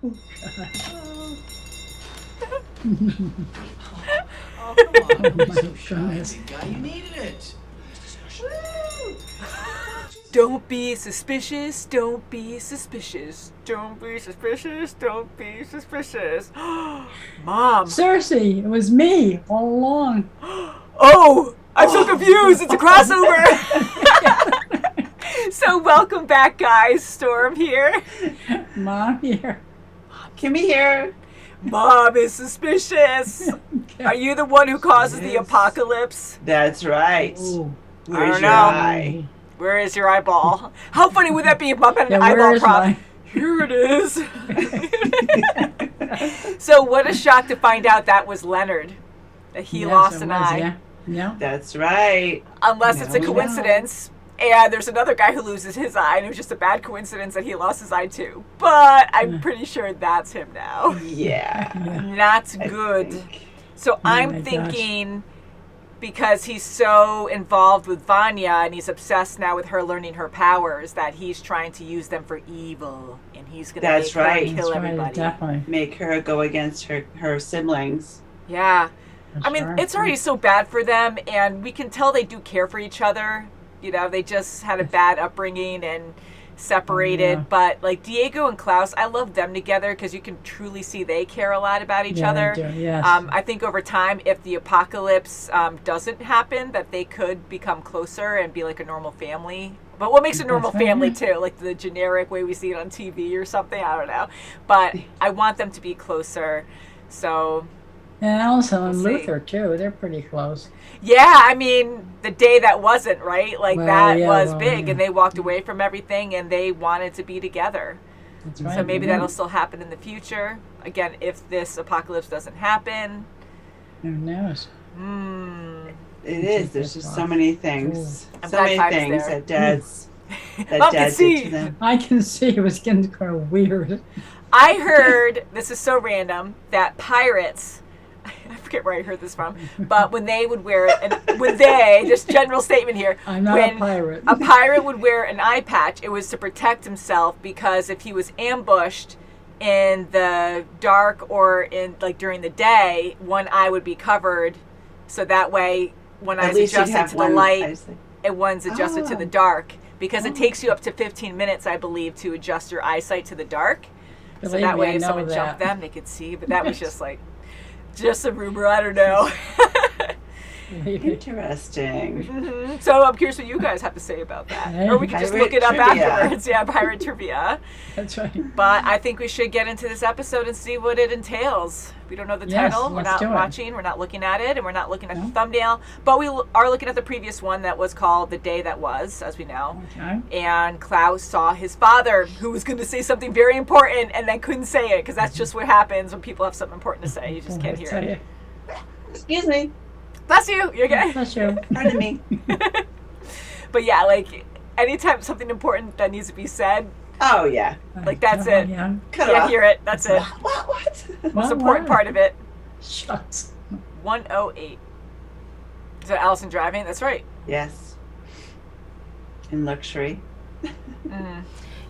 Oh, come on. Oh, You're so my shy, goodness. big guy. You needed it. Don't be suspicious, don't be suspicious. Don't be suspicious, don't be suspicious. Mom. Cersei, it was me all along. Oh, I'm so confused. It's a crossover. So welcome back, guys. Storm here. Mom here. Kimmy here. Mom is suspicious. Are you the one who causes the Yes. apocalypse? That's right. Ooh. Where's don't your know. eye? Where is your eyeball? How funny would that be if Mom had an Yeah, where eyeball is prop? mine? Here it is. So what a shock to find out that was Leonard. That he Yes, lost it an was, eye. Yeah. Yeah. That's right. Unless it's a No. coincidence. And there's another guy who loses his eye, and it was just a bad coincidence that he lost his eye too. But I'm pretty sure that's him now. Yeah. Not I good. think. So my I'm gosh. thinking, because he's so involved with Vanya and he's obsessed now with her learning her powers, that he's trying to use them for evil, and he's going to That's make right. her kill That's right, everybody. definitely. Make her go against her siblings. Yeah. That's I mean, right. it's already so bad for them, and we can tell they do care for each other. You know, they just had a bad upbringing and separated. Yeah. But, like, Diego and Klaus, I love them together because you can truly see they care a lot about each Yeah, other. they do, yes. I think over time, if the apocalypse doesn't happen, that they could become closer and be like a normal family. But what makes a normal That's right, family, yeah. too? Like the generic way we see it on TV or something? I don't know. But I want them to be closer. So... And Allison and We'll see. Luther, too. They're pretty close. Yeah, I mean, the day that wasn't, right? Like, Well, that yeah, was well, big, yeah. and they walked away from everything, and they wanted to be together. That's right. So maybe yeah. that'll still happen in the future. Again, if this apocalypse doesn't happen. Who knows? It is. There's just so many things. I'm So glad many Pipe's things there. that Dad's Mom that can Dad see. did to them. I can see it was getting kind of weird. I heard, this is so random, that pirates, I forget where I heard this from, but when they would wear, just general statement here. I'm not when a pirate. A pirate would wear an eye patch. It was to protect himself, because if he was ambushed in the dark or in like during the day, one eye would be covered, so that way one At eye's least you'd adjusted have to the one light eyesight. and one's adjusted to Oh. the dark, because it takes you up to 15 minutes, I believe, to adjust your eyesight to the dark. So Believe that me, way I if know someone that. jumped them, they could see. But that was just like, just a rumor. I don't know. Believe me. Interesting. So I'm curious what you guys have to say about that. Hey, Or we could just pirate look it up trivia. afterwards. Yeah, pirate trivia. That's right. But I think we should get into this episode and see what it entails. We don't know the Yes, title. We're let's not do it. watching. We're not looking at it. And we're not looking at No. the thumbnail. But we are looking at the previous one that was called The Day That Was, as we know. Okay. And Klaus saw his father, who was going to say something very important and then couldn't say it, because that's just what happens when people have something important to say. You just can't hear it. Excuse me. Bless you. You're okay. Bless you. Pardon me. But yeah, like anytime something important that needs to be said, Oh yeah. Like, that's Oh, it. Yeah. Cut you off. hear it. That's it. What? Most important part of it. Shucks. 108. Is that Allison driving? That's right. Yes. In luxury. Mm.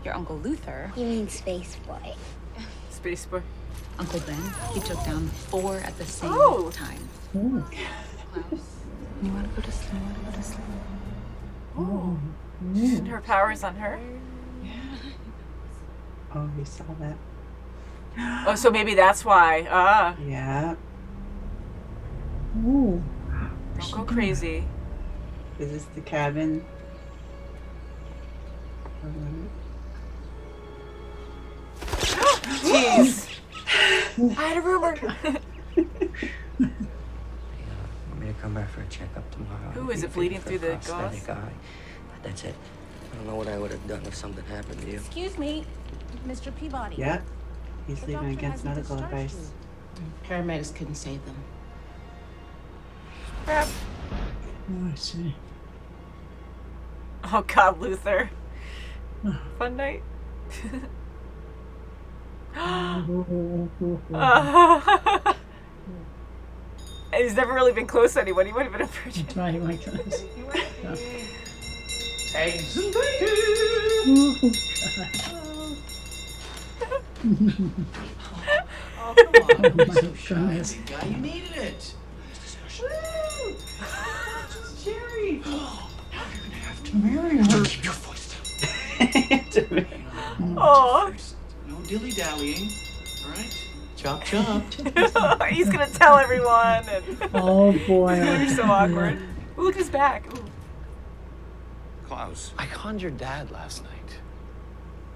Your Uncle Luther, You mean Space Boy? Space boy. Uncle Ben, he took down 4 at the same Oh. time. Ooh. Klaus, you want to go to sleep? You want to go to sleep? Ooh. Ooh. And her power's on her. Oh, we saw that. Oh, so maybe that's why. Ah, Yeah. Ooh. don't go crazy. Is this the cabin? Jeez. I had a rumor. Want me to come back for a checkup tomorrow? Who is it, bleeding through the gauze? But that's it. I don't know what I would have done if something happened to you. Excuse me, Mr. Peabody. Yeah. He's The leaving doctor against hasn't medical discharged advice. Paramedics couldn't save them. Crap. Oh, I see. Oh God, Luther. Fun night. Ooh, ooh, ooh. And he's never really been close to anyone. He would have been a virgin. That's right, like this. Eggs and bacon. Ooh, Oh, come on. Oh, You're so my shy, goodness. big guy. You needed it. Woo! Just Jerry. Now you're gonna have to marry her. Keep your voice down. Oh, No dilly-dallying. All right? Chop, chop. he's gonna tell everyone, and Oh boy. it's gonna be so awkward. Ooh, look at his back. Ooh. Klaus, I conned your dad last night.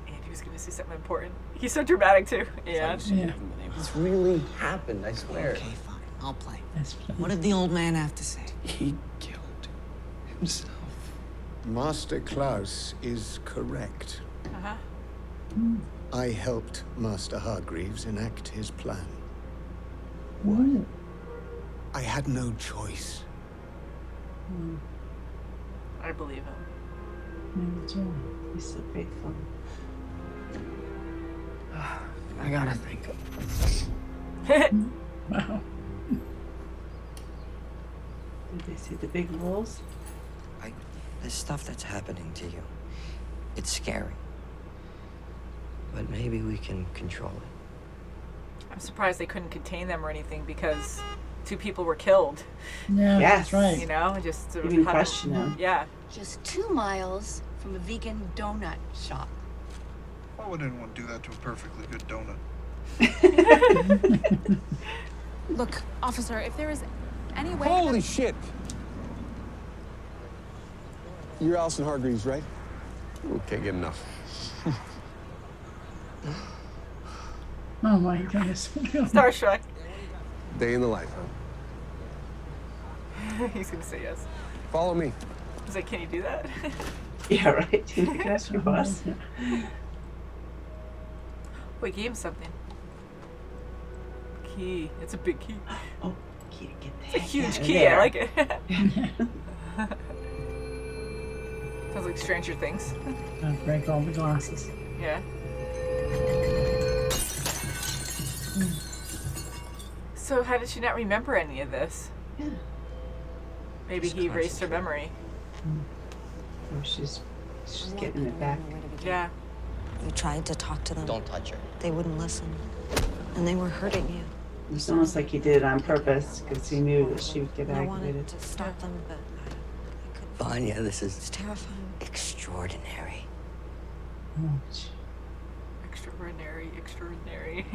And he was gonna say something important. He's so dramatic too. Yeah. Yeah. This really happened, I swear. Okay, fine. I'll play. That's What did the old man have to say? He killed himself. Master Klaus is correct. Uh-huh. I helped Master Hargreaves enact his plan. What? I had no choice. I believe him. Me too. He's so faithful. I gotta think. Wow. Did they see the big wolves? The stuff that's happening to you, it's scary. But maybe we can control it. I'm surprised they couldn't contain them or anything because 2 people were killed. Yeah, Yes. that's right. You know, just to Even have question him. Yeah. Just 2 miles from a vegan donut shop. Why would anyone do that to a perfectly good donut? Look, officer, if there is any way. Holy shit! You're Allison Hargreaves, right? Can't get enough. Oh my goodness. Starstruck. Day in the life, huh? He's gonna say yes. Follow me. He's like, can you do that? Yeah, right. Can I ask your boss? Wait, gave him something. Key. It's a big key. Oh, key to get It's a the huge heck key. out I of like it. Sounds like Stranger Things. I'll break all the glasses. Yeah. So how did she not remember any of this? Yeah. Maybe he erased her memory. Oh, she's getting it back. Yeah. You tried to talk to them. Don't touch her. They wouldn't listen. And they were hurting you. It's almost like he did it on purpose because he knew that she would get I wanted aggravated. to stop them, but I couldn't. Vanya, this It's is terrifying. extraordinary. Oh, gee. Extraordinary, extraordinary.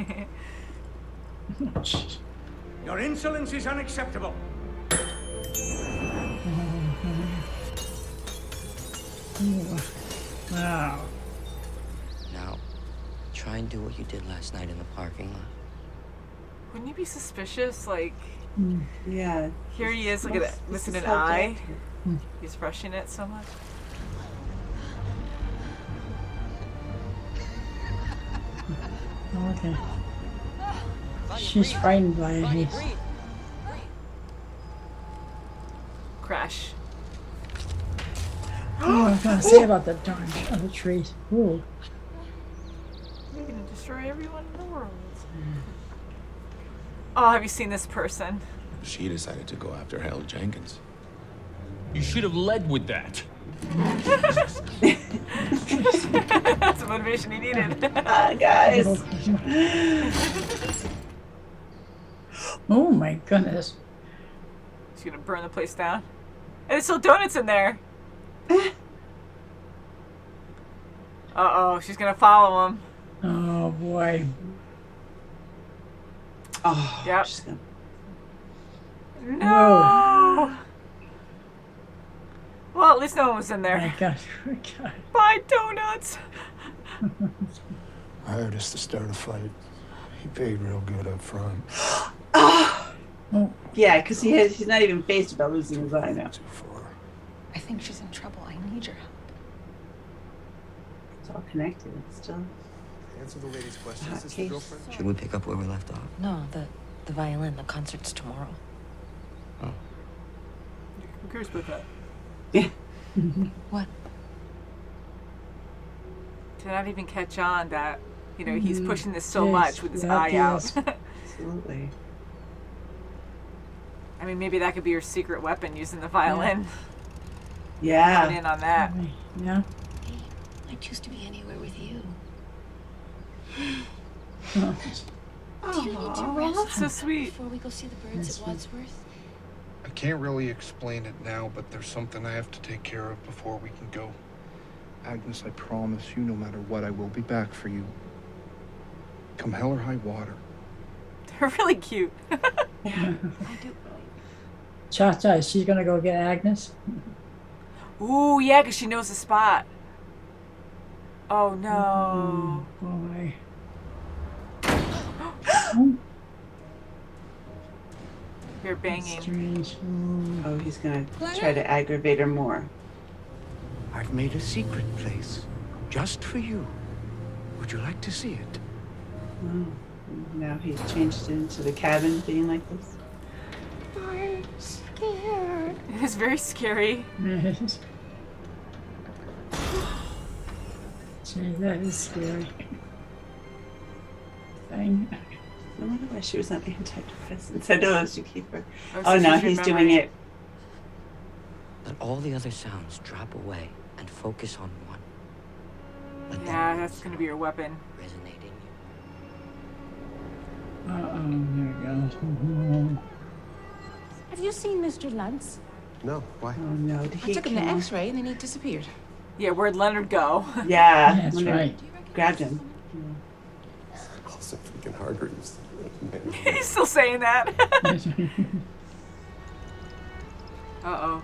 Oh, gee. Your insolence is unacceptable. Ooh. Wow. Now, try and do what you did last night in the parking lot. Wouldn't you be suspicious? Like, Yeah. here he is, look at that, missing an eye. He's brushing it so much. Oh, okay. She's frightened by it. Crash. Oh, I was gonna say about the darn other trees. Ooh. You're gonna destroy everyone in the world. Oh, have you seen this person? She decided to go after Harold Jenkins. You should have led with that. That's the motivation he needed. Guys. Oh my goodness. She's gonna burn the place down. And there's still donuts in there. Uh-oh, she's gonna follow him. Oh boy. Oh, Yep. she's gonna- No! Well, at least no one was in My there. gosh. God. Buy donuts! I hired us to start a fight. He paid real good up front. Oh, Yeah, because he's not even phased about losing his eye now. Too far. I think she's in trouble. I need your help. It's all connected. It's still. Answer the lady's questions, Hot sister case. girlfriend. Should we pick up where we left off? No, the violin. The concert's tomorrow. Who cares about that? Yeah. What? To not even catch on that, you know, he's pushing this so Yes, much with his that eye out. is. Absolutely. I mean, maybe that could be your secret weapon, using the violin. Coming Yeah. in on that. yeah. I choose to be anywhere with you. Do you need to rest So sweet. before we go see the birds at Wadsworth? I can't really explain it now, but there's something I have to take care of before we can go. Agnes, I promise you, no matter what, I will be back for you. Come hell or high water. They're really cute. I do. Cha-Cha, she's gonna go get Agnes? Ooh, yeah, because she knows the spot. Oh, no. Boy. You're banging. Strange. Oh, he's gonna try to aggravate her more. I've made a secret place just for you. Would you like to see it? Oh, now he's changed it into the cabin being like this. I'm scared. It is very scary. Gee, that is scary. Thing. I wonder why she was on antidepressants. I know she keep her. so Oh, now she's he's doing remembering. it. Let all the other sounds drop away and focus on one. Let Yeah, that that's going to be your weapon. resonate in you. There it goes. Have you seen Mr. Luntz? No, why? Oh no, did I he took him to kill- X-ray and then he disappeared. Yeah, where'd Leonard go? Yeah, That's wonder- right. Grabbed him. Also freaking Hargreaves. He's still saying that. Uh-oh.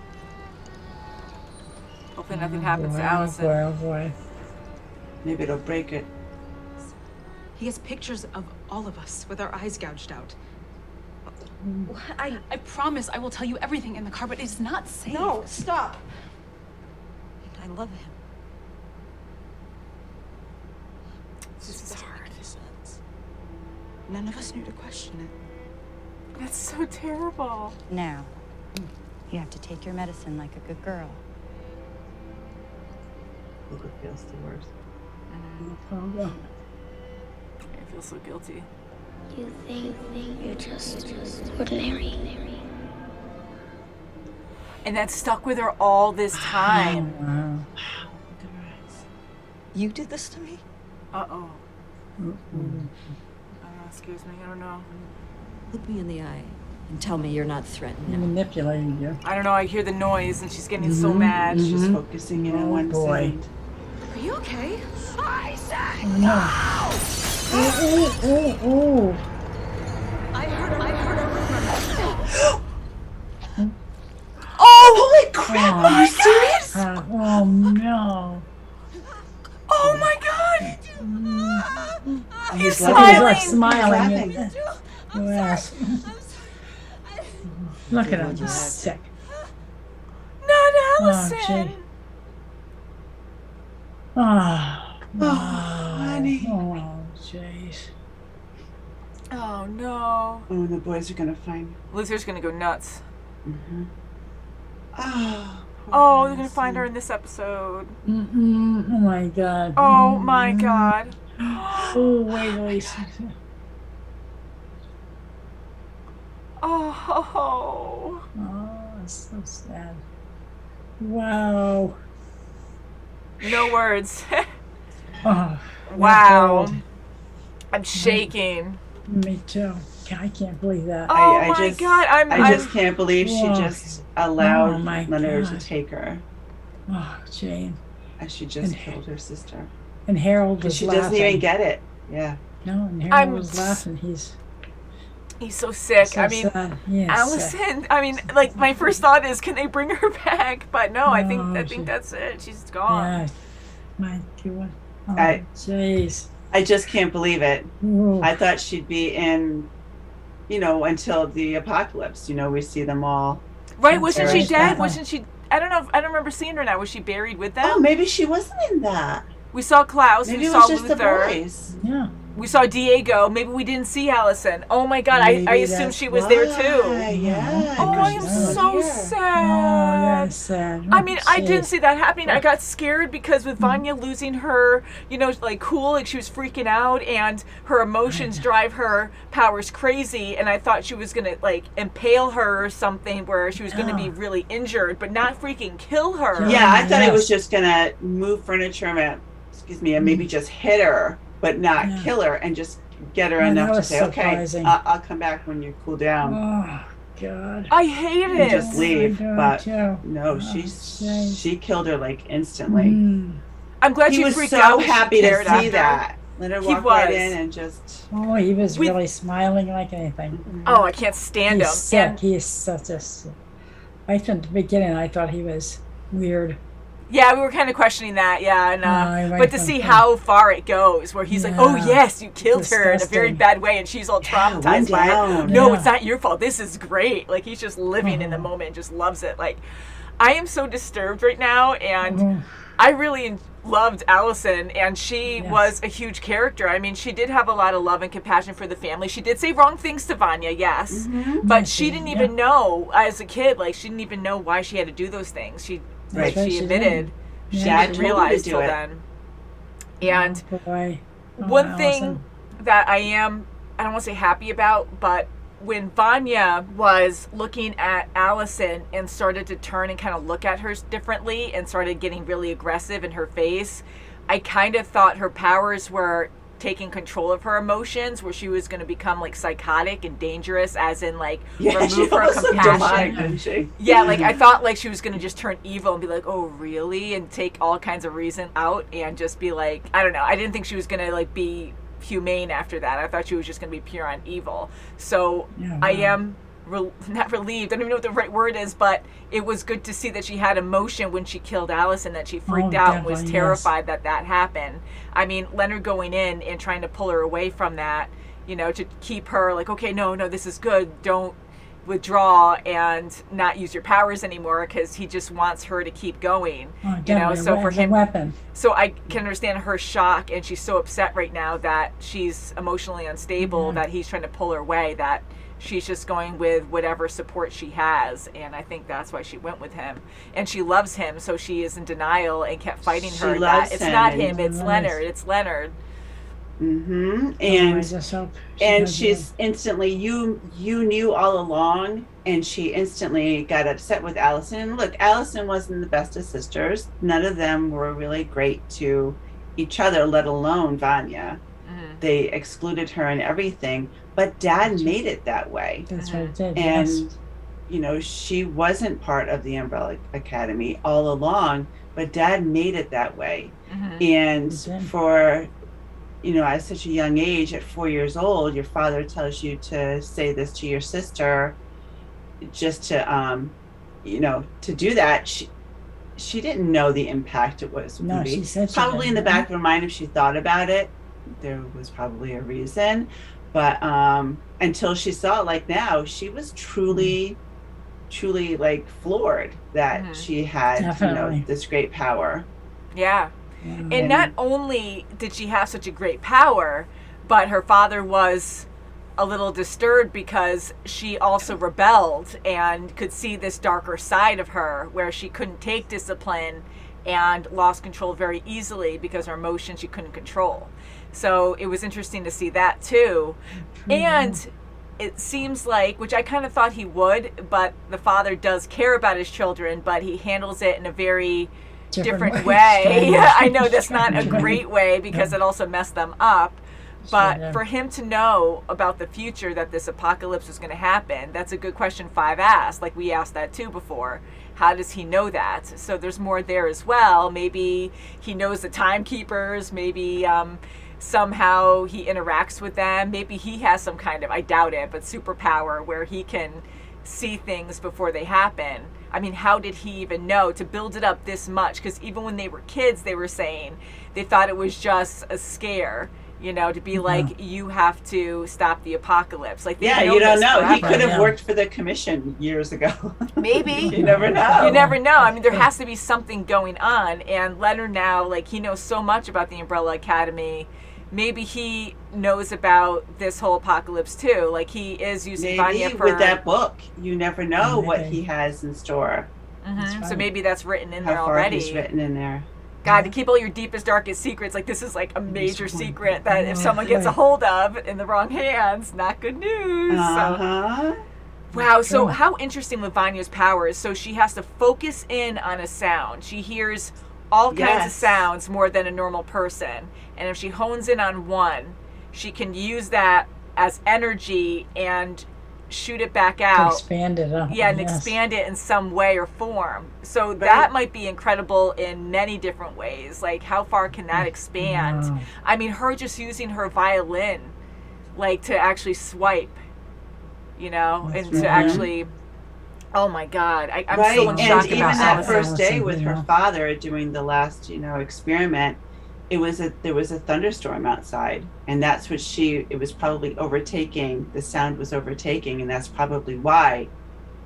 Hopefully nothing happens to Allison. Oh boy. Maybe it'll break it. He has pictures of all of us with our eyes gouged out. I promise I will tell you everything in the car, but it's not safe. No, stop. I love him. This is hard. None of us knew to question it. That's so terrible. Now, you have to take your medicine like a good girl. Luca feels the worst. I feel so guilty. You think you're just ordinary. And that stuck with her all this time. Wow. You did this to me? Uh-oh. Excuse me, I don't know. Look me in the eye and tell me you're not He threatened. manipulated you. I don't know, I hear the noise and she's getting so mad. She's focusing in on one boy. side. Are you okay? I said No. Oh. I heard a rumor. Oh, holy crap! Are you serious? Oh no. Oh my god! He's smiling. Smiling. He's Yes. Look at him, he's sick. Not Oh, Allison! gee. Oh, honey. Oh, jeez. Oh no. Oh, the boys are gonna find. Luther's gonna go nuts. Mm-hmm. Oh. Oh, they're gonna find her in this episode. Oh my God. Oh my god. Oh, wait till he sees it. Oh. Oh, that's so sad. Wow. No words. Oh, Wow. cold. I'm shaking. Me too. I can't believe that. Oh I my just, god, I just can't believe she Whoa. just allowed Oh my Leonard to God. take her. Oh, Jane. And she just And- killed her sister. And Harold was She laughing. doesn't even get it. Yeah. No, and Harold I'm was laughing. He's He's so sick. so I mean, sad. Yeah, sick. Allison. I mean, like my first thought is, can they bring her back? But no, I No, think that's it. She's gone. Yeah. My God. Oh, I- jeez. I just can't believe it. Ooh. I thought she'd be in, until the apocalypse. We see them all. Right? Wasn't she Perish dead? that. Wasn't she? I don't know. I don't remember seeing her now. Was she buried with them? Oh, maybe she wasn't in that. We saw Klaus. Maybe We it saw was just Luther. the boys. Yeah. We saw Diego. Maybe we didn't see Allison. Oh my god! I Maybe assumed that's she was there why, too. Yeah. Oh, I am because she's so here. Oh, sad. that's sad. I mean, I didn't Jeez. see that happening. I got scared because with Vanya losing her, like cool, like she was freaking out, and her emotions drive her powers crazy. And I thought she was gonna like impale her or something, where she was gonna be really injured, but not freaking kill her. Yeah, I thought it Yes. was just gonna move furniture and maybe just hit her, but not Yeah. kill her, and just get her Yeah, that enough to was say, surprising. okay, I'll come back when you cool down. Oh God. I hate And it. just leave. I But too. no, Oh, jeez. she killed her like instantly. Mm. I'm glad He she was freaked so out when happy she to cared see after. that. Let her He walk right was. in and just. Oh, he was We- really smiling like anything. Oh, I can't stand He's him. sick. And He's such a. Right from the beginning, I thought he was weird. yeah, we were kind of questioning that. Yeah, and right but to from see the- how far it goes, where he's like, "Oh Yeah. yes, you killed her in a very Disgusting. bad way," and she's all traumatized by it. down. No, Yeah. it's not your fault. This is great. Like he's just living in the moment, and just loves it. Like I am so disturbed right now, and I really loved Allison, and she Yes. was a huge character. I mean, she did have a lot of love and compassion for the family. She did say wrong things to Vanya, yes, but she didn't even know as a kid. Like she didn't even know why she had to do those things. She, Right. like, she She admitted didn't. she Yeah. didn't Dad told her to realize do till it. then. And Oh, boy. Oh, one thing Allison. that I don't want to say happy about, but when Vanya was looking at Allison and started to turn and kind of look at her differently and started getting really aggressive in her face, I kind of thought her powers were taking control of her emotions, where she was going to become like psychotic and dangerous, as in like Yeah, she remove her almost looked demonic, compassion. didn't she? Yeah, like I thought like she was going to just turn evil and be like, oh really, and take all kinds of reason out and just be like, I don't know, I didn't think she was going to like be humane after that. I thought she was just going to be pure on evil. So Yeah, I wow. am not relieved, I don't even know what the right word is, but it was good to see that she had emotion when she killed Allison, that she freaked Oh, out and was definitely, terrified that happened. I mean, Leonard going in and trying to pull her away from that, you know, to keep her like, okay, no, this is good, don't withdraw and not use your powers anymore, because he just wants her to keep going. Oh, You know, definitely, so for as a him, weapon. so I can understand her shock, and she's so upset right now that she's emotionally unstable, that he's trying to pull her away, that she's just going with whatever support she has, and I think that's why she went with him. And she loves him, so she is in denial and kept fighting She her loves that it's him, not and- him, it's Right. Leonard, it's Leonard. I And just hope she and does she's instantly, you knew all along, and she instantly got upset with Allison. Look, Allison wasn't the best of sisters. None of them were really great to each other, let alone Vanya. They excluded her and everything, but Dad made it that way. That's what it did. And yes. you know, she wasn't part of the Umbrella Academy all along, but Dad made it that way. And He did. for, you know, at such a young age, at 4 years old, your father tells you to say this to your sister, just to, you know, to do that. She didn't know the impact it was. No, gonna be. she said she probably in the didn't. back of her mind, if she thought about it, there was probably a reason. But until she saw it, like now, she was truly like floored that she had, you Definitely. know, this great power. Yeah. And not only did she have such a great power, but her father was a little disturbed because she also rebelled and could see this darker side of her, where she couldn't take discipline and lost control very easily because her emotions she couldn't control. So it was interesting to see that too. And it seems like, which I kind of thought he would, but the father does care about his children, but he handles it in a very different way. Strange. I know that's not a Strange. great way, because it also messed them up. But Sure, yeah. for him to know about the future, that this apocalypse was going to happen, that's a good question Five asked. Like we asked that too before. How does he know that? So there's more there as well. Maybe he knows the timekeepers. Maybe somehow he interacts with them. Maybe he has some kind of, I doubt it, but superpower where he can see things before they happen. I mean, how did he even know to build it up this much? Because even when they were kids, they were saying they thought it was just a scare, you know, to be like, you have to stop the apocalypse. Like, Yeah, you don't know. He could have worked for the commission years ago. Maybe. You never know. You never know. I mean, there has to be something going on. And Leonard now, like, he knows so much about the Umbrella Academy. Maybe he knows about this whole apocalypse too. Like, he is using Vanya Maybe for... with that book, you never know what he has in store. So maybe that's written in How there far already. he's written in there. God, to keep all your deepest, darkest secrets, like, this is like a major secret that if someone gets a hold of in the wrong hands, not good news. So, wow, so how interesting with Vanya's powers. So she has to focus in on a sound. She hears all kinds of sounds more than a normal person. And if she hones in on one, she can use that as energy and shoot it back out. Expand it up. Yeah, and yes. expand it in some way or form. So that might be incredible in many different ways. Like, how far can that expand? Wow. I mean, her just using her violin, like, to actually swipe, you know, That's and to right. actually, oh my God, I'm Right, still in and shock even about that Allison. first day with Allison, her yeah. father doing the last, experiment, there was a thunderstorm outside, and that's what it was probably overtaking. The sound was overtaking, and that's probably why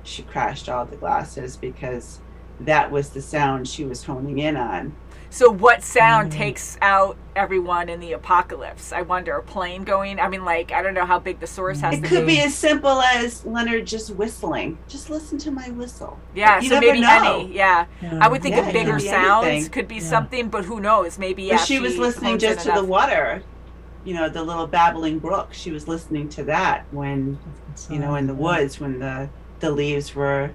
she crashed all the glasses, because that was the sound she was honing in on. So what sound takes out everyone in the apocalypse? I wonder, a plane going? I mean, like, I don't know how big the source has It to could be as simple as Leonard just whistling. Just listen to my whistle. Yeah, You so never maybe know. any. Yeah. I would think Yeah, of it bigger could be sounds anything. could be something, but who knows? Maybe, But she was listening hones just in to the enough. water, the little babbling brook. She was listening to that when, in the woods, when the leaves were,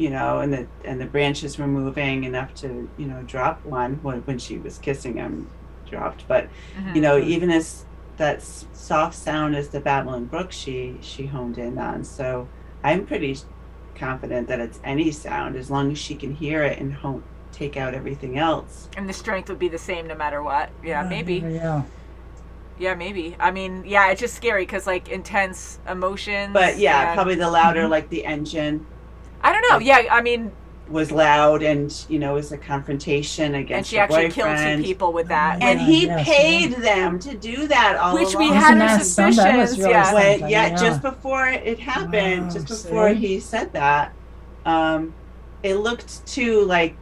and the branches were moving enough to, drop one when she was kissing him, dropped. But, even as that soft sound as the babbling brook, she honed in on. So I'm pretty confident that it's any sound, as long as she can hear it and take out everything else. And the strength would be the same no matter what. Yeah, maybe. Yeah. Yeah, maybe. I mean, yeah, it's just scary because, like, intense emotions. But yeah, and- probably the louder, like the engine I don't know. Yeah, I mean, was loud, and was a confrontation against and she her actually killed boyfriend. 2 people with that. And he yes, paid them to do that all Which along. we had Isn't our that something? That was suspicions. really Yeah. something. Yeah, just before it happened, Wow, just before see? he said that, it looked too like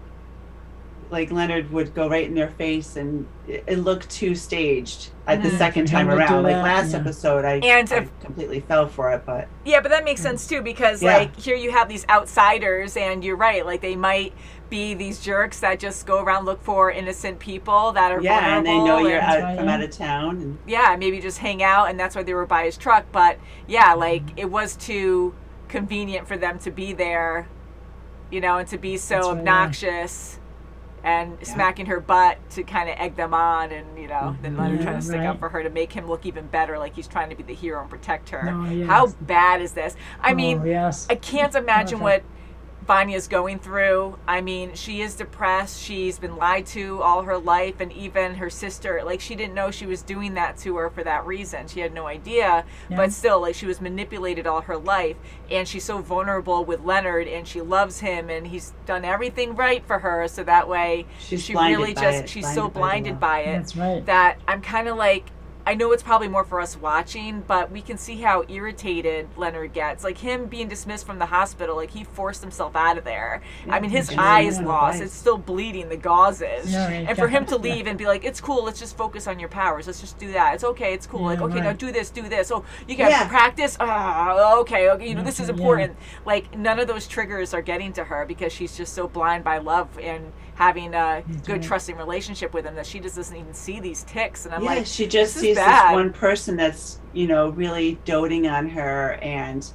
Leonard would go right in their face, and it looked too staged at the second For him time to do around. Like that, last yeah. episode, I And I completely fell for it, but Yeah, but that makes sense too because Yeah. like here you have these outsiders and you're right, like they might be these jerks that just go around look for innocent people that are yeah, and they know vulnerable you're and- from out of town, and yeah, maybe just hang out and that's why they were by his truck, but yeah, like it was too convenient for them to be there, and to be so That's right, yeah. obnoxious and smacking her butt to kind of egg them on, and then Leonard trying to stick right. up for her to make him look even better, like he's trying to be the hero and protect her. Oh, yes. How bad is this? I mean, yes. I can't imagine what Vanya's going through. I mean, she is depressed. She's been lied to all her life, and even her sister, like she didn't know she was doing that to her for that reason. She had no idea, Yeah. but still, like she was manipulated all her life, and she's so vulnerable with Leonard, and she loves him, and he's done everything right for her. So that way, She's she blinded really by just it, she's so blinded by the blinded love. by it That's right. that I'm kind of like. I know it's probably more for us watching, but we can see how irritated Leonard gets. Like him being dismissed from the hospital, like he forced himself out of there. I mean, his Yeah, eye is yeah, lost. right. It's still bleeding, the gauze is. Yeah, And for him to yeah. leave and be like, it's cool, let's just focus on your powers. Let's just do that. It's okay, it's cool. Yeah, Like, okay, now right. do this. Oh, you got Yeah. practice? Okay, this is Yeah. important. Like, none of those triggers are getting to her because she's just so blind by love and having a good, right. trusting relationship with him that she just doesn't even see these ticks. And I'm yeah, like, she just this is sees this bad. one person that's really doting on her and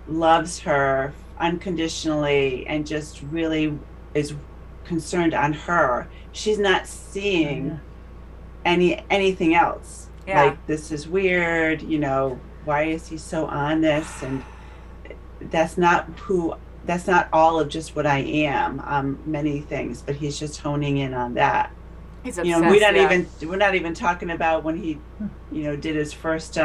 loves her unconditionally and just really is concerned on her. She's not seeing anything else. Yeah. Like, this is weird, why is he so on this? And that's not all of just what I am, many things, but he's just honing in on that. He's obsessed, we're not even talking about when he, did his first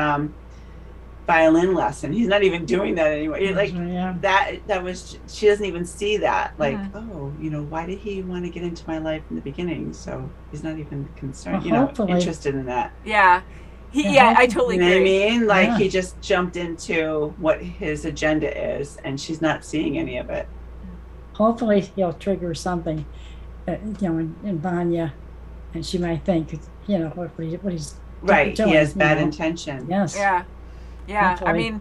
violin lesson. He's not even doing that anymore. Like Yeah. that was, she doesn't even see that. Like, Mm-hmm. why did he want to get into my life in the beginning? So he's not even concerned, Well, hopefully. interested in that. Yeah. I totally You know what I agree. mean? Like, Yeah. he just jumped into what his agenda is, and she's not seeing any of it. Hopefully he'll trigger something, in Vanya, and she might think, what he's Right. doing, He has you bad know. intention. Yes. Yeah. I Hopefully. mean,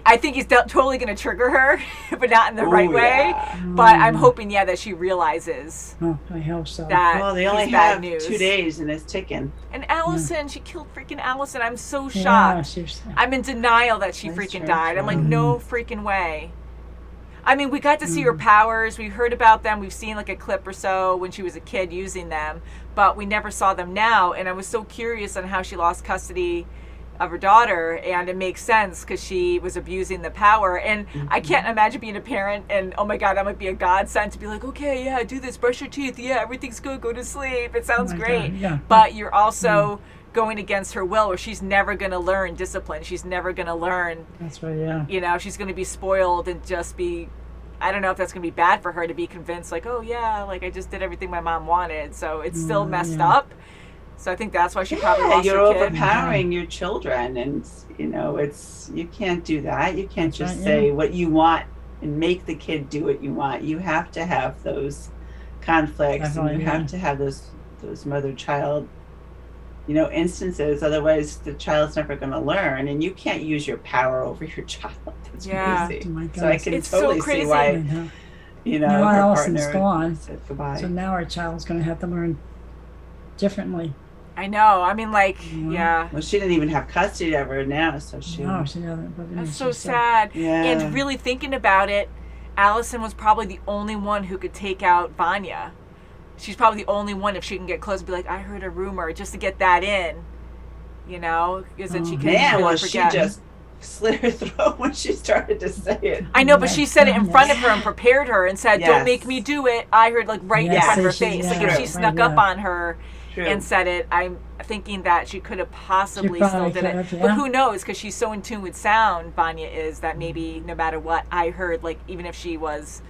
I think he's totally going to trigger her, but not in the right Ooh, way. yeah. But I'm hoping, that she realizes Oh, I hope so. that Well, they he's only bad have news. 2 days, and it's ticking. And Allison, she killed freaking Allison. I'm so Yeah, shocked. she was- I'm in denial that she That's freaking true. died. I'm like, no freaking way. I mean, we got to see her powers. We heard about them. We've seen like a clip or so when she was a kid using them, but we never saw them now. And I was so curious on how she lost custody of her daughter, and it makes sense because she was abusing the power. And I can't imagine being a parent and, oh my God, that might be a godsend to be like, okay, yeah, do this, brush your teeth, yeah, everything's good, go to sleep. It sounds great. God, yeah. But you're also going against her will, or she's never going to learn discipline. She's never going to learn. That's right, yeah. You know, she's going to be spoiled and just be, I don't know if that's going to be bad for her to be convinced, like, oh yeah, like I just did everything my mom wanted. So it's still messed up. So I think that's why she probably lost you're her kid. overpowering your children, and you know, you can't do that. You can't That's just right, say what you want and make the kid do what you want. You have to have those conflicts, Definitely, and you have to have those mother-child, you know, instances. Otherwise, the child's never going to learn, and you can't use your power over your child. That's crazy. Oh my So I God. can It's totally so see crazy. why, you know, Now her Allison's partner gone, said goodbye. so now our child's going to have to learn differently. I know. I mean, like, yeah. Well, she didn't even have custody of her now, so she. No, she doesn't. But That's she's so sad. Yeah. And really thinking about it, Allison was probably the only one who could take out Vanya. She's probably the only one, if she can get close, be like, I heard a rumor, just to get that in, you know, because then she can Man, really well, forget. she just slit her throat when she started to say it. I know, but she said it in front of her and prepared her and said, "Don't Yes. make me do it." I heard like right in Yes, front of her she- face. yeah, Like if she right, snuck yeah. up on her True. and said it, I'm thinking that she could have possibly She still probably did it. could have, But yeah. who knows? Because she's so in tune with sound. Vanya is that maybe no matter what I heard, like even if she was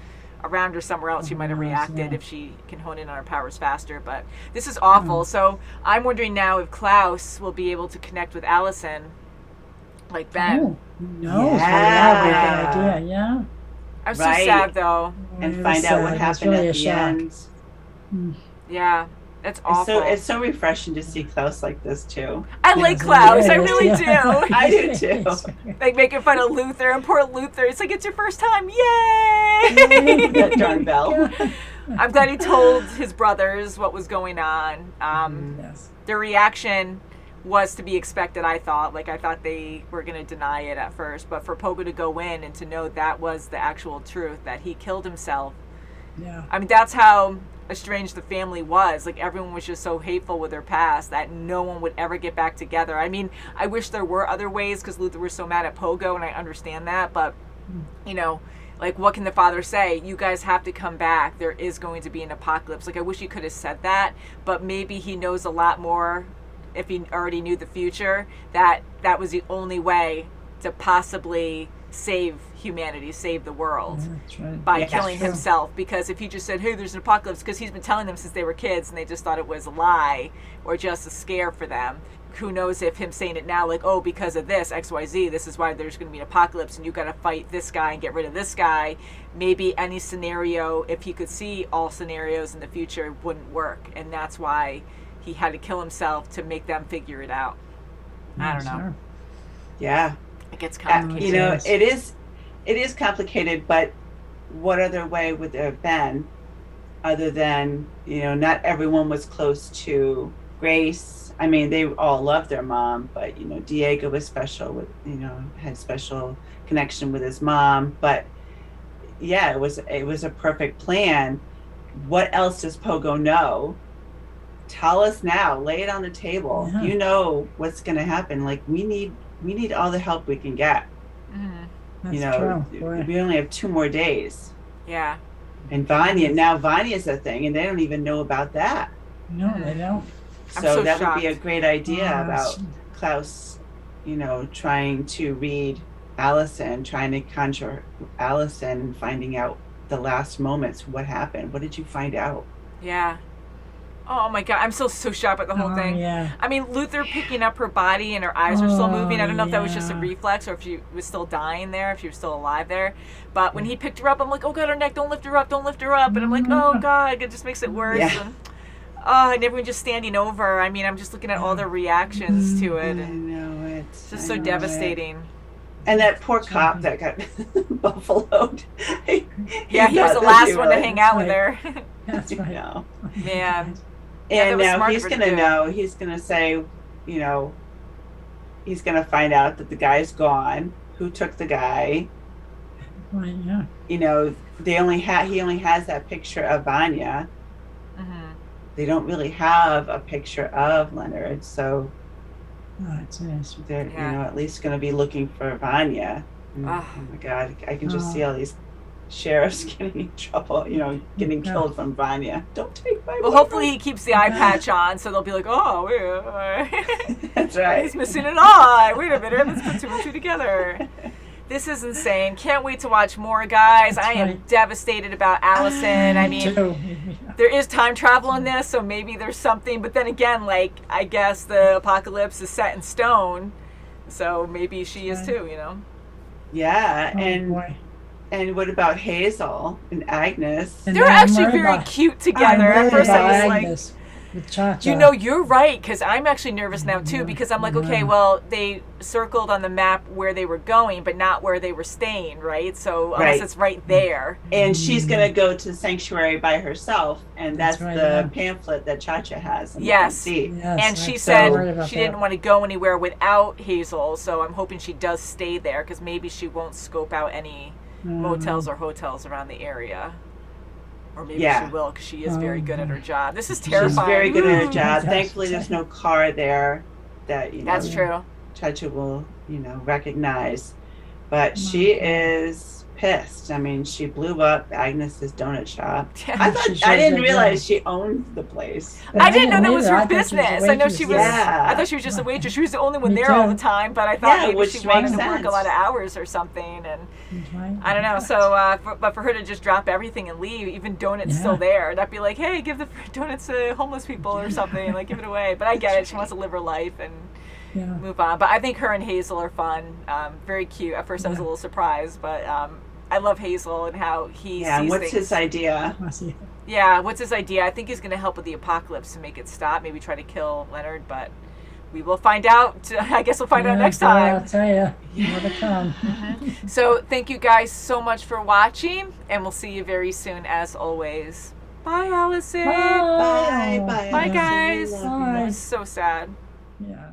around or somewhere else, she might have Somewhere else, reacted yeah. if she can hone in on her powers faster. But this is awful. So I'm wondering now if Klaus will be able to connect with Allison, like Ben. Oh, no, Yeah. that would be a good idea. Yeah. I'm so Right. sad though. And It find was out what sad. It's happened really at a the shock. end. Yeah, that's awful. It's so refreshing to see Klaus like this too. I like Yes, Klaus. it I is, really yeah. do. I do too. Like making fun of Luther and poor Luther. It's like it's your first time. Yay! That darn bell. I'm glad he told his brothers what was going on. Yes. Their reaction was to be expected, I thought. Like, I thought they were going to deny it at first. But for Pogo to go in and to know that was the actual truth, that he killed himself. Yeah. I mean, that's how estranged the family was. Like, everyone was just so hateful with their past that no one would ever get back together. I mean, I wish there were other ways because Luther was so mad at Pogo, and I understand that. But, you know, like, what can the father say? You guys have to come back. There is going to be an apocalypse. Like, I wish he could have said that, but maybe he knows a lot more if he already knew the future, that that was the only way to possibly save humanity, save the world, That's right. by Yeah, killing true. himself. Because if he just said, hey, there's an apocalypse, because he's been telling them since they were kids and they just thought it was a lie or just a scare for them. Who knows if him saying it now, like, oh, because of this, XYZ, this is why there's going to be an apocalypse and you got to fight this guy and get rid of this guy. Maybe any scenario, if he could see all scenarios in the future, wouldn't work. And that's why he had to kill himself to make them figure it out. I don't know. Sure. Yeah. It gets complicated. You know, Yes. it is complicated, but what other way would there have been other than, you know, not everyone was close to Grace. I mean, they all loved their mom, but, you know, Diego was special with, you know, had special connection with his mom. But yeah, it was a perfect plan. What else does Pogo know? Tell us now. Lay it on the table. Yeah. You know what's going to happen. Like, we need all the help we can get. That's You know, true. Boy. we only have 2 more days. Yeah. And Vanya's a thing, and they don't even know about that. No, they don't. I'm So so that would be a shocked. great idea Oh, about Klaus, you know, trying to read Allison, trying to conjure Allison and finding out the last moments. What happened? What did you find out? Yeah. Oh my God, I'm so shocked at the whole Oh, thing. yeah. I mean, Luther picking up her body and her eyes are still Oh, moving. I don't know if that was just a yeah. reflex or if she was still dying there, if she was still alive there. But when he picked her up, I'm like, oh God, her neck, don't lift her up, don't lift her up. And I'm like, oh God, it just makes it worse. Yeah. And, and everyone just standing over. I mean, I'm just looking at all their reactions to it. I And know it. it's just I so know it. devastating. And that poor cop that got buffaloed. Yeah, he was the last one to hang out with her. That's right. No. Man. Yeah, that And was now smart he's of her to going to do. know. He's going to say, you know, he's going to find out that the guy's gone. Who took the guy? Right, yeah. You know, he only has that picture of Vanya. They don't really have a picture of Leonard, so they're you know at least going to be looking for Vanya. And, oh my God, I can just see all these sheriffs getting in trouble, you know, getting killed from Vanya. Don't take my boyfriend. Hopefully he keeps the eye patch on, so they'll be like, oh, wait. That's right. He's missing an eye. Wait a minute, let's put two and two together. This is insane. Can't wait to watch more, guys. I am devastated about Allison. I mean, there is time travel in this, so maybe there's something. But then again, like, I guess the apocalypse is set in stone, so maybe she is too, you know? Yeah, and what about Hazel and Agnes? They're actually very cute together. At first I was like, with Cha-Cha. you know, you're right, because I'm actually nervous now too, because I'm like, okay, well, they circled on the map where they were going, but not where they were staying, right? So unless it's right there. And she's going to go to the sanctuary by herself, and that's the pamphlet that Cha-Cha has. Yes. And she said she didn't want to go anywhere without Hazel, so I'm hoping she does stay there, because maybe she won't scope out any motels or hotels around the area. Or maybe she will, because she is very good at her job. This is terrifying. She's very good at her job. Thankfully, there's no car there that, you know, that's true. Cha-Cha will, you know, recognize. But she is pissed. I mean, she blew up Agnes's donut shop. I didn't realize she owned the place. I didn't know that was her business. I know she was. I thought she was just a waitress. She was the only one there all the time. But I thought maybe she wanted to work a lot of hours or something. And I don't know. So, but for her to just drop everything and leave, even donuts still there, that'd be like, hey, give the donuts to homeless people or something. Like, give it away. But I get it. She wants to live her life and move on. But I think her and Hazel are fun. Very cute. At first, I was a little surprised, but I love Hazel and how he sees what's things. His idea? Yeah, what's his idea? I think he's going to help with the apocalypse to make it stop. Maybe try to kill Leonard, but we will find out. I guess we'll find out next time. I'll tell you. More to come. So thank you guys so much for watching, and we'll see you very soon as always. Bye, Allison. Bye. Bye, guys. That was so sad. Yeah.